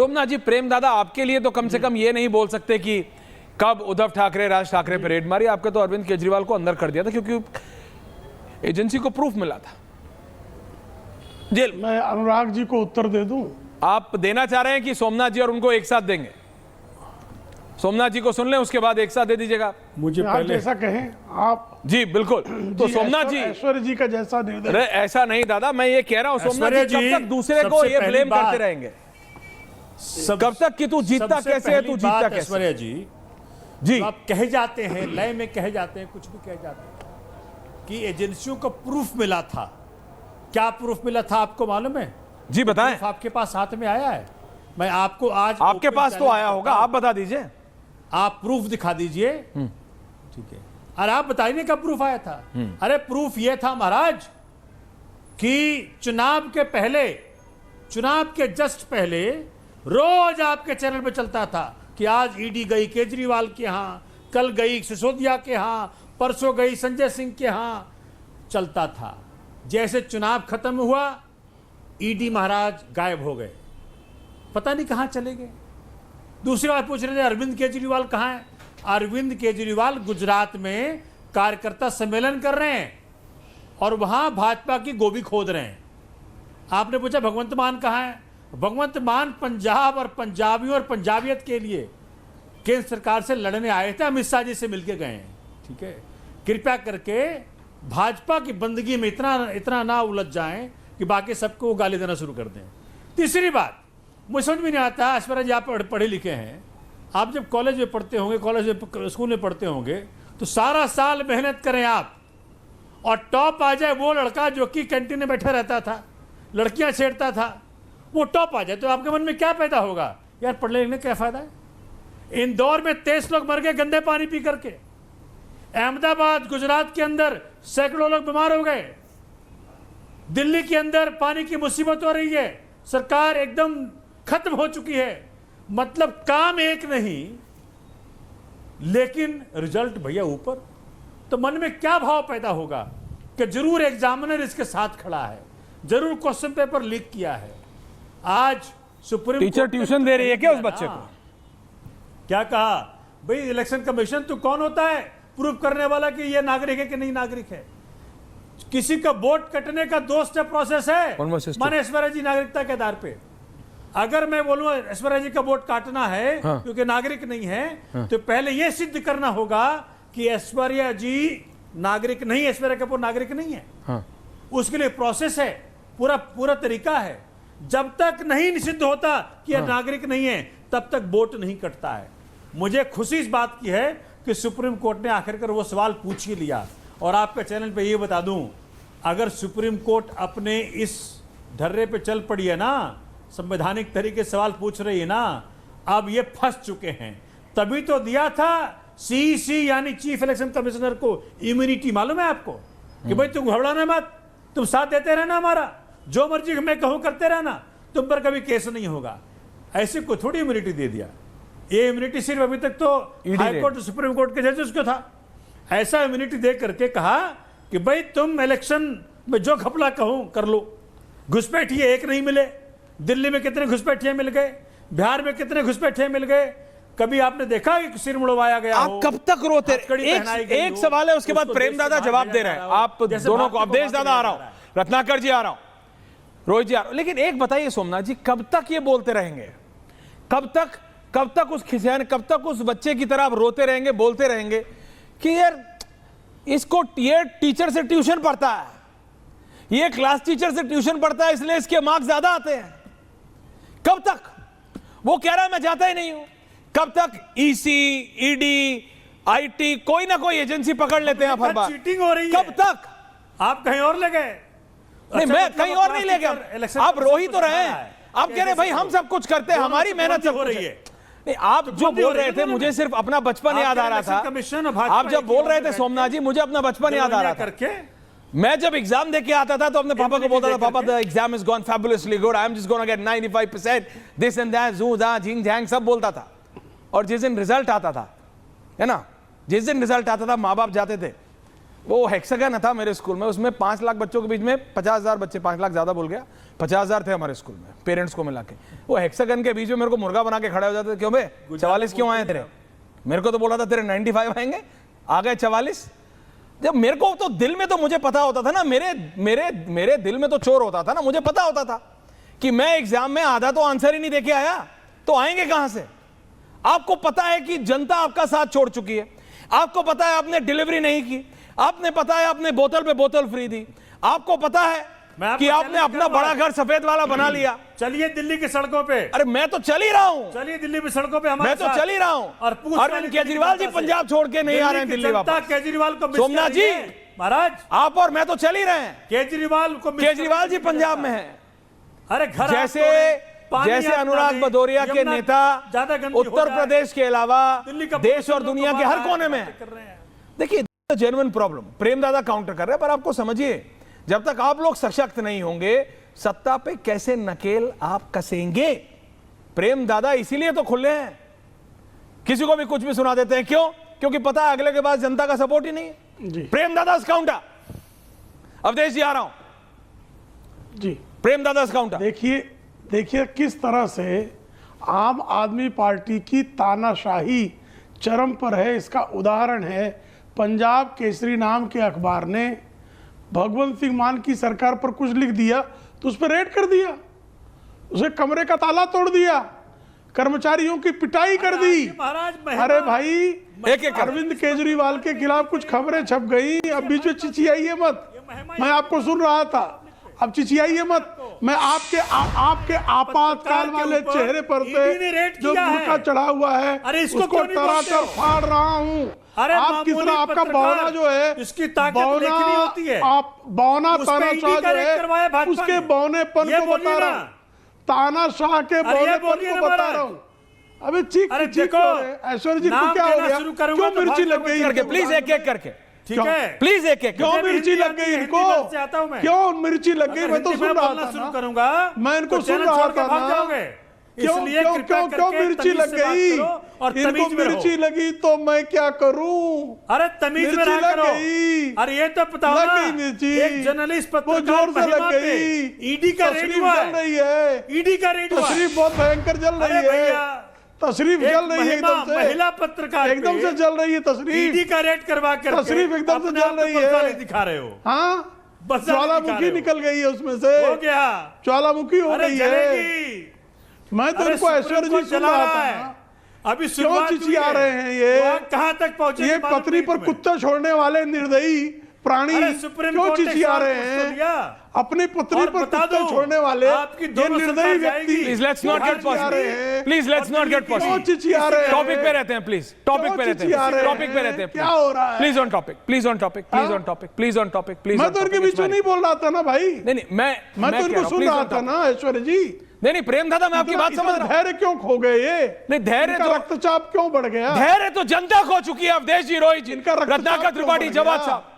सोमनाथ जी, प्रेम दादा आपके लिए तो कम से कम ये नहीं बोल सकते कि कब उद्धव ठाकरे राज ठाकरे पे रेड मारी, आपके तो अरविंद केजरीवाल को अंदर कर दिया था क्योंकि एजेंसी को प्रूफ मिला था। जेल मैं अनुराग जी को उत्तर दे दूं? आप देना चाह रहे हैं कि सोमनाथ जी और उनको एक साथ देंगे? सोमनाथ जी को सुन लें, उसके बाद एक साथ दे दीजिएगा। मुझे आप जैसा कहें आप। जी बिल्कुल। तो सोमनाथ जी, ऐश्वर्य जी का जैसा दे अरे ऐसा नहीं दादा, मैं ये कह रहा हूं सोमनाथ जी, कब तक दूसरे को ये ब्लेम करते रहेंगे? कब तक कि तू जीतता कैसे है, तू जीतता कैसे? ऐश्वर्या जी, जी आप कहे जाते हैं, लय में कहे जाते हैं, कुछ भी कहे जाते हैं कि एजेंसियों को प्रूफ मिला था। क्या प्रूफ मिला था आपको मालूम है? जी बताएं। आपके पास हाथ में आया है? मैं आपको आज आपके पास तो आया होगा, आप बता दीजिए। आप प्रूफ दिखा दीजिए। ठीक है, अरे आप बताइए कब प्रूफ आया था? अरे प्रूफ यह था महाराज कि चुनाव के पहले, चुनाव के जस्ट पहले रोज आपके चैनल पे चलता था कि आज ईडी गई केजरीवाल के यहां, कल गई सिसोदिया के यहां, परसों गई संजय सिंह के यहां, चलता था। जैसे चुनाव खत्म हुआ, ईडी महाराज गायब हो गए, पता नहीं कहां चले गए। दूसरी बात पूछ रहे थे अरविंद केजरीवाल कहां है? अरविंद केजरीवाल गुजरात में कार्यकर्ता सम्मेलन कर रहे हैं और वहां भाजपा की गोभी खोद रहे हैं। आपने पूछा भगवंत मान कहां है? भगवंत मान पंजाब और पंजाबियों और पंजाबियत के लिए केंद्र सरकार से लड़ने आए थे, अमित शाह जी से मिलके गए हैं। ठीक है, कृपया करके भाजपा की बंदगी में इतना ना उलझ जाएं कि बाकी सबको वो गाली देना शुरू कर दें। तीसरी बात, मुझे समझ में नहीं आता, ऐश्वर्या जी आप पढ़े लिखे हैं, आप जब कॉलेज में पढ़ते होंगे, कॉलेज में स्कूल में पढ़ते होंगे, तो सारा साल मेहनत करें आप और टॉप आ जाए वो लड़का जो कि कैंटीन में बैठा रहता था, लड़कियां छेड़ता था, वो टॉप आ जाए, तो आपके मन में क्या पैदा होगा? यार पढ़ने लिखने क्या फायदा है? इंदौर में 23 लोग मर गए गंदे पानी पी करके। अहमदाबाद गुजरात के अंदर सैकड़ों लोग बीमार हो गए। दिल्ली के अंदर पानी की मुसीबत हो रही है, सरकार एकदम खत्म हो चुकी है। मतलब काम एक नहीं, लेकिन रिजल्ट भैया ऊपर। तो मन में क्या भाव पैदा होगा कि जरूर एग्जामिनर इसके साथ खड़ा है, जरूर क्वेश्चन पेपर लीक किया है। आज सुप्रीम टीचर ट्यूशन दे रही है क्या उस बच्चे को? क्या कहा भाई, इलेक्शन कमीशन तो कौन होता है प्रूव करने वाला कि ये नागरिक है कि नहीं नागरिक है? किसी का वोट कटने का 2 स्टेप प्रोसेस है। माने ऐश्वर्या जी नागरिकता के आधार पे, अगर मैं बोलूं ऐश्वर्या जी का वोट काटना है क्योंकि नागरिक नहीं है, तो पहले यह सिद्ध करना होगा कि ऐश्वर्या जी नागरिक नहीं, ऐश्वर्या कपूर नागरिक नहीं है। उसके लिए प्रोसेस है, पूरा तरीका है। जब तक नहीं सिद्ध होता कि यह नागरिक नहीं है, तब तक वोट नहीं कटता है। मुझे खुशी इस बात की है कि सुप्रीम कोर्ट ने आखिरकार वो सवाल पूछ ही लिया। और आपके चैनल पे ये बता दूं, अगर सुप्रीम कोर्ट अपने इस ढर्रे पे चल पड़ी है ना, संवैधानिक तरीके से सवाल पूछ रही है ना, अब ये फंस चुके हैं। तभी तो दिया था सीईसी यानी चीफ इलेक्शन कमिश्नर को इम्यूनिटी, मालूम है आपको, कि भाई तुम घबराना मत, तुम साथ देते रहना हमारा, जो मर्जी मैं कहूं करते रहना, तुम पर कभी केस नहीं होगा। ऐसे को थोड़ी इम्यूनिटी दे दिया। ये इम्यूनिटी सिर्फ अभी तक तो हाई कोर्ट सुप्रीम कोर्ट के जजेस को था। ऐसा इम्यूनिटी दे करके कहा कि भाई तुम इलेक्शन में जो घपला कहूं कर लो। घुसपैठिए एक नहीं मिले, दिल्ली में कितने घुसपैठिए मिल गए, बिहार में कितने घुसपैठिए मिल गए, कभी आपने देखा कि सिर मुड़वाया गया हो? आप कब तक रोते? एक सवाल है, उसके बाद प्रेम दादा जवाब दे रहे हैं। आप दोनों को, अवधेश दादा आ रहा हूं, रत्नाकर जी आ रहा हूं, रोहित जी आ रहा हूं। लेकिन एक बताइए सोमनाथ जी, कब तक ये बोलते रहेंगे? कब तक उस खिसियाने, कब तक उस बच्चे की तरह आप रोते रहेंगे, बोलते रहेंगे कि यार इसको ये टीचर से ट्यूशन पढ़ता है, ये क्लास टीचर से ट्यूशन पढ़ता है, इसलिए इसके मार्क्स ज्यादा आते हैं? कब तक? वो कह रहा है मैं जाता ही नहीं हूं। कब तक ईसी, ईडी, आईटी, कोई ना कोई एजेंसी पकड़ लेते हैं हर बार? चीटिंग हो रही है। कब तक? आप कहीं और ले गए? नहीं, मैं कहीं और नहीं ले गया। आप रो ही तो रहे हैं। आप कह रहे भाई हम सब कुछ करते हैं, हमारी मेहनत हो रही है। नहीं, आप जो बोल रहे थे, मुझे सिर्फ अपना बचपन याद आ रहा था। आप जब बोल रहे थे सोमनाथ जी, मुझे अपना बचपन याद आ रहा था। मैं जब एग्जाम देके आता था तो अपने पापा को बोलता था, पापा the exam is gone fabulously good, I am just gonna get 95%, this and that, जू दा झिंग झैंग सब बोलता था। और जिस दिन रिजल्ट आता था, है ना, जिस दिन रिजल्ट आता था, माँ बाप जाते थे वो हेक्सागन था मेरे स्कूल में, उसमें 5 लाख बच्चों के बीच में 50,000 बच्चे, 5 लाख ज्यादा बोल गया, 50,000 थे हमारे स्कूल में पेरेंट्स को मिला के। वो हेक्सागन के बीच में मेरे को मुर्गा बना के खड़े हो जाते थे, क्यों बे 44 क्यों आए तेरे? मेरे को तो बोला था तेरे 95 आएंगे, आ गए 44। जब मेरे को तो दिल में तो मुझे पता होता था ना, मेरे दिल में तो चोर होता था ना, मुझे पता होता था कि मैं एग्जाम में आधा तो आंसर ही नहीं देके आया, तो आएंगे कहां से? आपको पता है कि जनता आपका साथ छोड़ चुकी है, आपको पता है आपने डिलीवरी नहीं की, आपने पता है आपने बोतल पे बोतल फ्री दी, आपको पता है कि आपने अपना बड़ा घर सफेद वाला बना लिया। चलिए दिल्ली की सड़कों पे, अरे मैं तो चल ही रहा हूं, चलिए दिल्ली की सड़कों पे हमारे मैं तो साथ। चल ही रहा हूं। और पूछ अरविंद केजरीवाल जी पंजाब छोड़ के नहीं आ रहे हैं दिल्ली वापस। केजरीवाल को मिस सोमनाथ कर रही जी, है। महाराज आप और मैं तो चल ही रहे हैं, केजरीवाल को मिस केजरीवाल कर जी रही है। पंजाब में हैं। अरे घर आप जैसे तोड़े, पानी जैसे आप अनुराग डालें, भदौरिया के यमुना नेता ज्यादा गंदी हो उत्तर जाए, प्रदेश के अलावा दिल्ली का देश और प्रदूषण दुनिया तो के हर बाहर कोने में। कर रहे हैं। देखिए जेन्युइन प्रॉब्लम प्रेम दादा काउंटर कर रहे हैं, पर आपको समझिए जब तक आप लोग सशक्त नहीं होंगे सत्ता पे कैसे नकेल आप कसेंगे? प्रेम दादा इसीलिए तो खुले हैं, किसी को भी कुछ भी सुना देते हैं। क्यों? क्योंकि पता है अगले के पास जनता का सपोर्ट ही नहीं है। जी प्रेम दादा काउंटर। अवधेश जी आ रहा हूं। जी प्रेम दादा काउंटर। देखिए किस तरह से आम आदमी पार्टी की तानाशाही चरम पर है। इसका उदाहरण है पंजाब केसरी नाम के अखबार ने भगवंत सिंह मान की सरकार पर कुछ लिख दिया तो उस पर रेड कर दिया, उसे कमरे का ताला तोड़ दिया, कर्मचारियों की पिटाई कर दी। महाराज अरे भाई एक अरविंद केजरीवाल के खिलाफ कुछ खबरें छप गई, अब बीच में चिचियाइए मत। मैं आपको सुन रहा था, अब चिचियाइए मत। मैं आपके आपातकाल वाले चेहरे पर से जो मुर्गा चढ़ा हुआ है उसको तरातर फाड़ रहा हूँ। आप किस तरह आपका बौना जो है, इसकी ताकत देखनी होती है। आप बौना उस पे तानाशाह ईडी का जो रेड करवाया है भाजपा उसके ने। बौनेपन ये को बोलिए बता रहा ना। हूँ, तानाशाह के बौनेपन बोलिए को ना बता महाराज। रहा हूँ। अबे चीख अरे चीख देखो, क्यों रहे? ऐश्वर्य जी को नाम क्या हो लेना गया? शुरू करूंगा क्यों तो मिर्ची भाजपा लग गई करके इनको? प्लीज एक एक करके, ठीक है, प्लीज एक एक क्यों मुझे मिर्ची हिंदी लग गई आती है, इनको? हिंदी भाषा से आता हूं मैं। क्यों मिर्ची लग गई? अगर मैं तो हिंदी सुन में रहा बोलना था शुरू ना, करूंगा मैं इनको तो सुन चैनल रहा छोड़ के था भाग ना। जाओगे। क्यों इसलिए क्यों कृपया क्यों क्यों करके मिर्ची तमीज लग से बात गई? करो और इनको तमीज में रहो। मिर्ची लगी तो मैं क्या करूं? अरे तमीज में मिर्ची रहा लग करो। गई। अरे ये तो बताओ लग ना, गई मिर्ची। एक जर्नलिस्ट वो पत्रकार जोर से महिमा लग पे गई। ईडी का रेड तशरीफ हुआ जल है। रही है, ईडी का रेड हुआ है। तशरीफ बहुत भयंकर जल अरे रही है, भैया, तशरीफ एक जल रही है एकदम से, महिला पत्रकार एकदम से जल रही है तशरीफ। ईडी का रेड करवा कर तशरीफ एकदम से जल रही है। दिखा रहे हो। हाँ बस दिखा ज्वालामुखी रहे हो। निकल गई है उसमें से, हो गया। ज्वालामुखी हो अरे गई है। जलेगी। मैं तो अरे इनको सुप्रीम ऐश्वर्य कोर्ट जी सुन चला रहा रहा था है। ना। अभी क्यों शुरुआत हुई चिचिया है। रहे हैं ये? वो कहां तक पहुंचे ये पटरी पर कुत्ता छोड़ने वाले निर्दयी प्राणी अरे सुप्रीम क्यों कोर्ट ने चिचिया सवाल रहे पूछ तो हैं? लिया। अपनी पटरी और पर बता कुत्ते दो, छोड़ने वाले आपकी ये दोनों निर्दयी सरकार व्यक्ति जाएगी। प्लीज लेट्स नॉट गेट चिचिया रहे पर्सनल, हैं? प्लीज लेट्स नॉट गेट क्यों पर्सनल। चिचिया रहे हैं? टॉपिक पे रहते हैं प्लीज, टॉपिक पे रहते चिचिया हैं, रहे टॉपिक पे हैं? रहते हैं। क्या हो रहा है? Please on topic, please on topic, please on topic, please on topic, please. मैं तो इनके बीच में नहीं बोल रहा था ना भाई, नहीं नहीं मैं मैं तो इनको सुन रहा था ना ऐश्वर्य जी। नहीं नहीं प्रेम दादा मैं आपकी बात समझ रहा हूं। धैर्य क्यों खो गए ये? नहीं धैर्य इनका तो रक्तचाप क्यों बढ़ गया? धैर्य तो जनता खो चुकी है। अवधेश जी, रोहित जी, इनका रक्तचाप रत्नाकर क्यों त्रिपाठी, बढ़ जवाब गया? साहब,